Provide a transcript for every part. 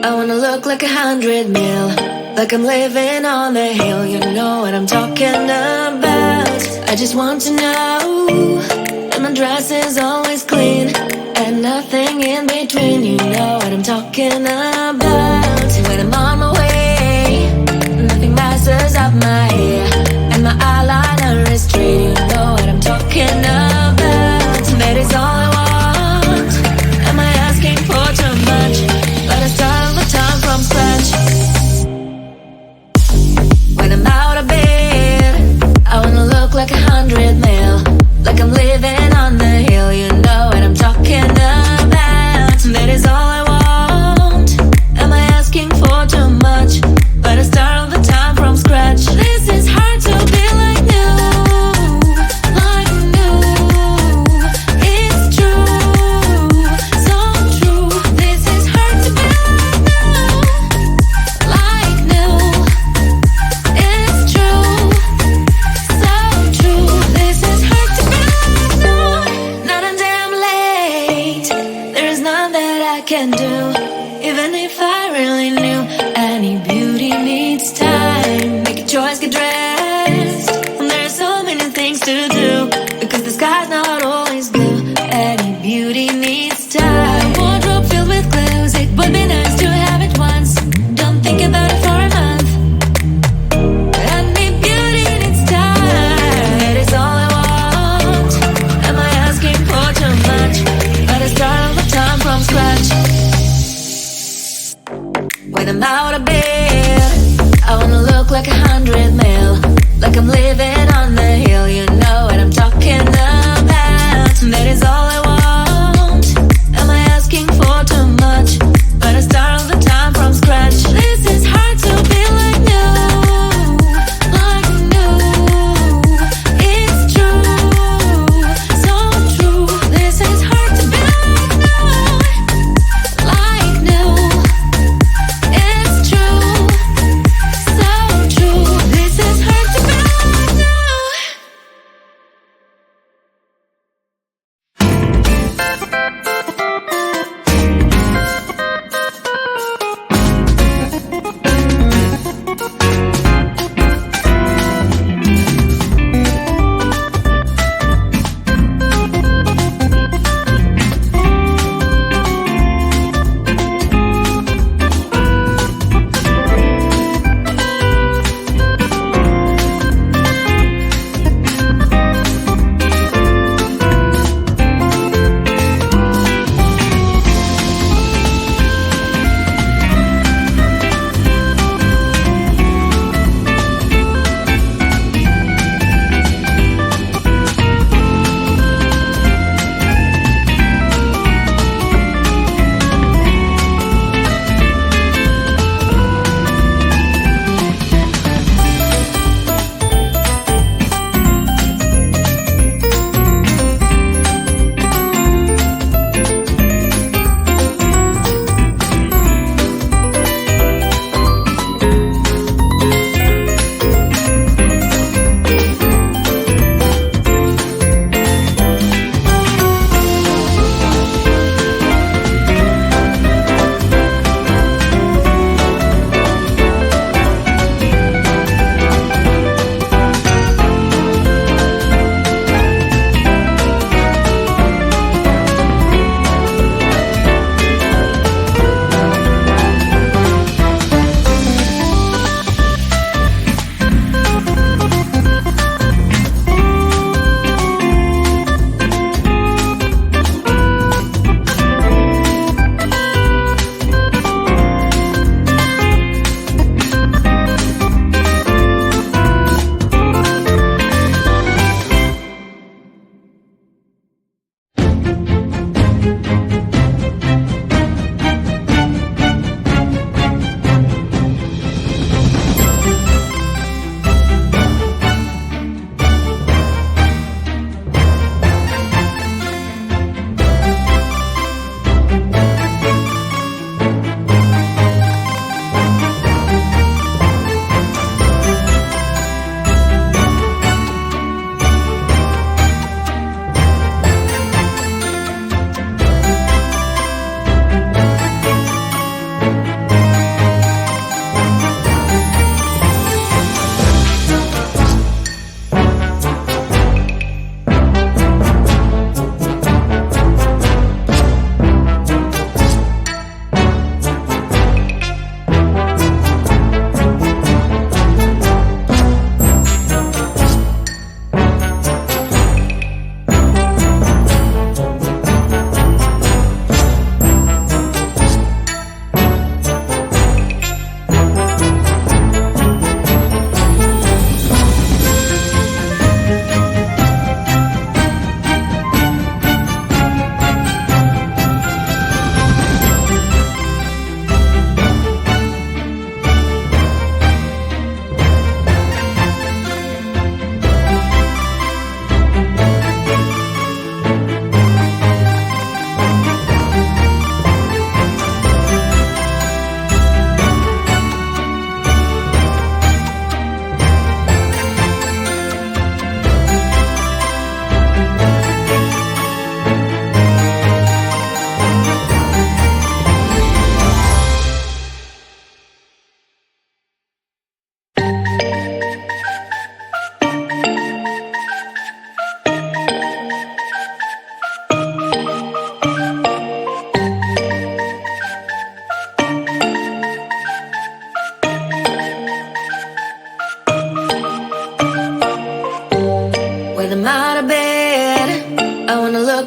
I wanna look like 100 mil, like I'm living on the hill. You know what I'm talking about. I just want to know that my dress is always clean and nothing in between. You know what I'm talking about. When I'm on my way, nothing messes up my hair, and my eyeliner is straight. You know what I'm talking about. That is all I want. Am I asking for too much? But I start all the time from scratch. When I'm out of bed, I wanna look like 100 mil, like I'm living on the hill. You know what I'm talking about. That is all I want. Am I asking for too much? But I start all the time from scratch. This is hard to be like new, like new. It's true, so true. This is hard to be like new, it's true, so true. This is hard to be like new. Not until I'm late, there is none that I can do. Even if I really knew, any beauty needs time. Make a choice, get dressed, and there are so many things to do, because the sky's not always blue. Any beauty needs time. Wardrobe filled with clues, it would be nice to have it once. Don't think about it for a month. Any beauty needs time. That is all I want. Am I asking for too much? But I start all the time from scratch. When I'm out of bed, I wanna look like 100 mil, like I'm living on the hill. You know what I'm talking about. That is all I want. Am I asking for too much? But I start all the time from scratch. This is hard to be like new, like new. It's true, so true. This is hard to be like new. It's true, so true. This is hard to be like new.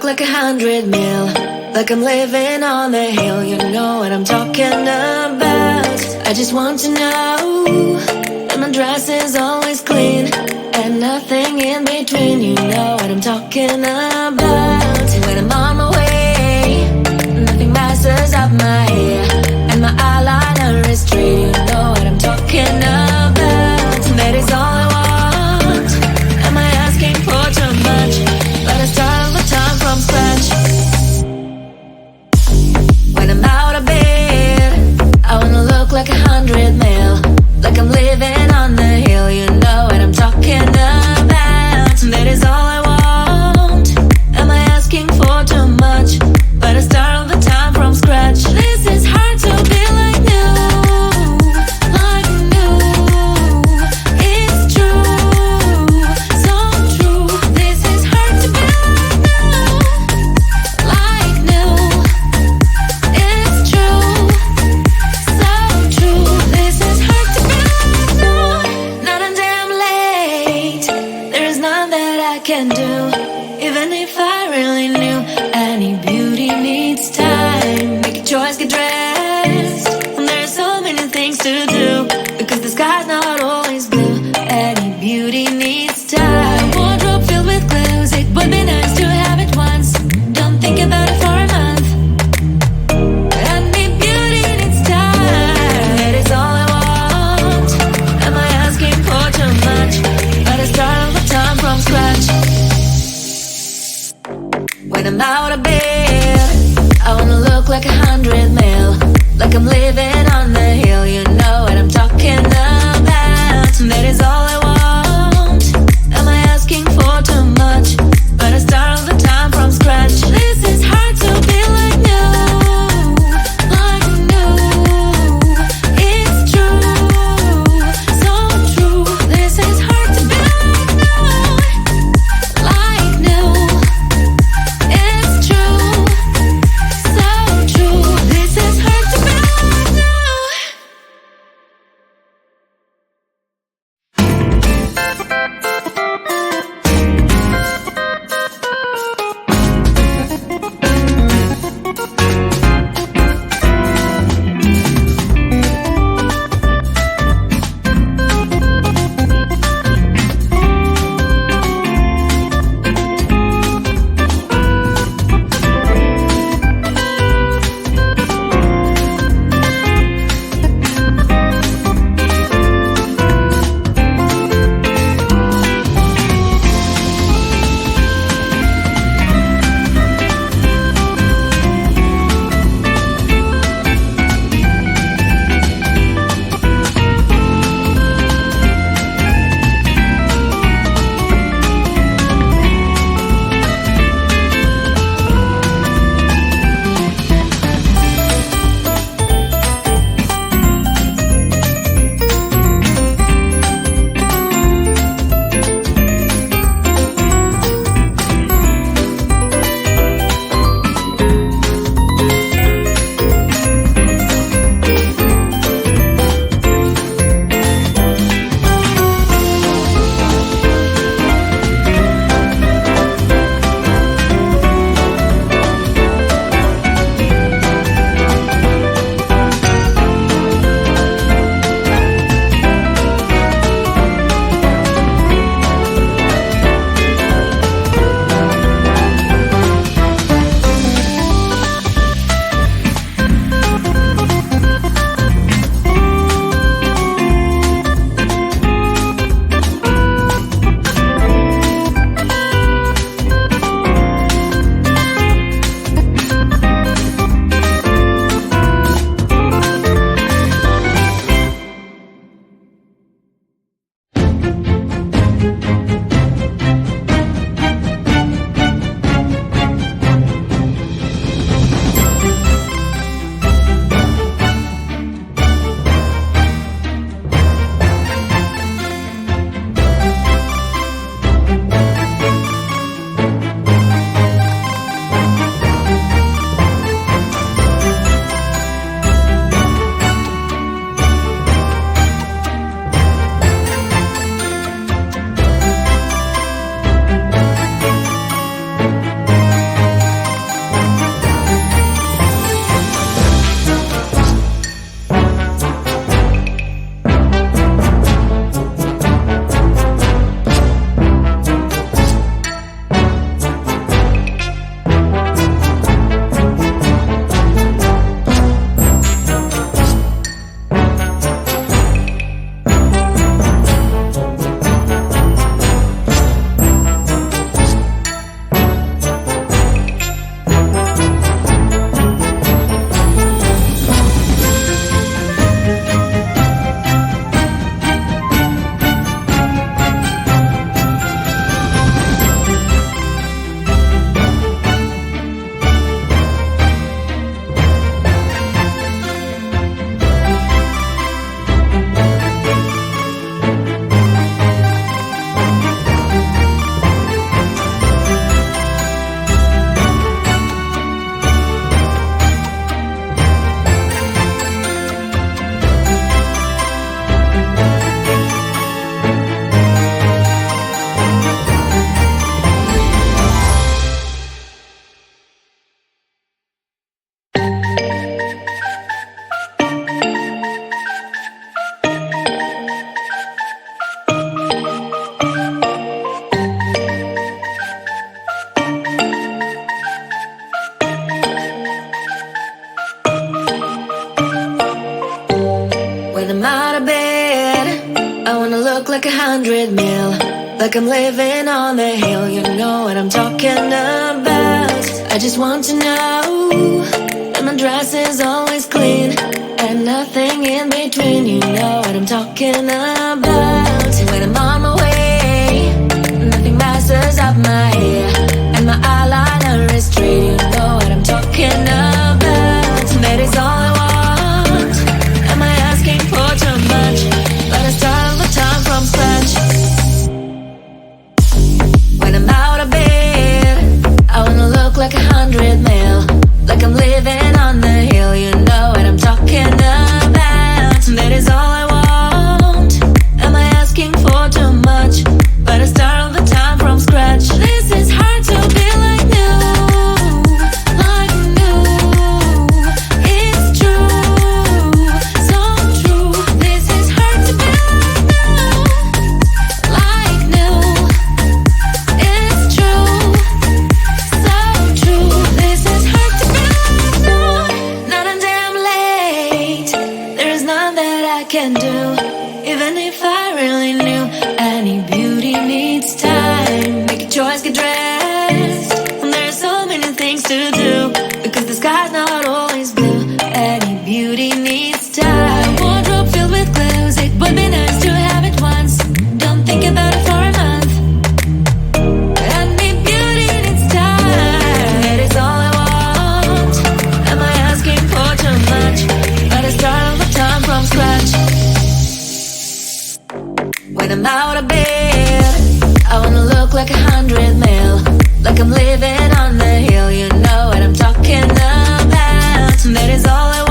like 100 mil, like I'm living on the hill. You know what I'm talking about. I just want to know that my dress is always clean and nothing in between. You know what I'm talking about. When I'm on my way, nothing messes up my hair, and my eyeliner is straight. You know what I'm talking about. That is all I want. Am I asking for too much? But I start all the time from scratch. When I'm out of bed, I wanna look like 100 mil, like I'm living on the hill. You know what I'm talking about. That is all I want. Am I asking for too much? But I start all the time from scratch. This is hard to be like new, like new. It's true, so true. This is hard to be like new, it's true, so true. This is hard to be like new. Not a damn late. There is none that I can do, even if I really knew. Any beauty needs time. Make a choice, get dressed. And there's so many things to do, because the sky's not always blue. Any beauty needs time. A wardrobe filled with clothes, it would be nice to have it once. Don't think about it for a month. Any beauty needs time. That is all I want. Am I asking for too much? But I start all the time from scratch. When I'm out of bed, I wanna look like 100 mil, like I'm living on the hill. You know what I'm talking about. That is all I want. Am I asking for too much? But I start all the time from scratch. This is hard to be like new, like new. It's true, so true. This is hard to be like new, like new. It's true, so true. This is hard to be like new. When I'm out of bed, I wanna look like 100 mil, like I'm living on the hill. You know what I'm talking about. I just want to know that my dress is always clean and nothing in between. You know what I'm talking about. When I'm on my way, nothing messes up my hair, and my eyeliner is straight. You know what I'm talking about. That is all I want. Am I asking for too much? But I start all the time from scratch. When I'm out of bed, I wanna look like 100 mil, like I'm living on the hill. You know what I'm talking about. That is all I want. Am I asking for too much? But I start all the time from scratch. This is hard to be like new, like new. It's true, so true. This is hard to be like new, it's true, so true. This is hard to be like new. Not a damn late. There is none that I can do, even if I really knew. Any beauty needs time. Make a choice, get dressed. And there are so many things to do, because the sky's not always blue. Any beauty needs time. A wardrobe filled with clothes, it would be nice to have it once. Don't think about it for a month. Any beauty needs time. That is all I want. Am I asking for too much? But I start all the time from scratch. When I'm out of bed, I wanna look like 100 mil, like I'm living on the hill. You know what I'm talking about. That is all I want.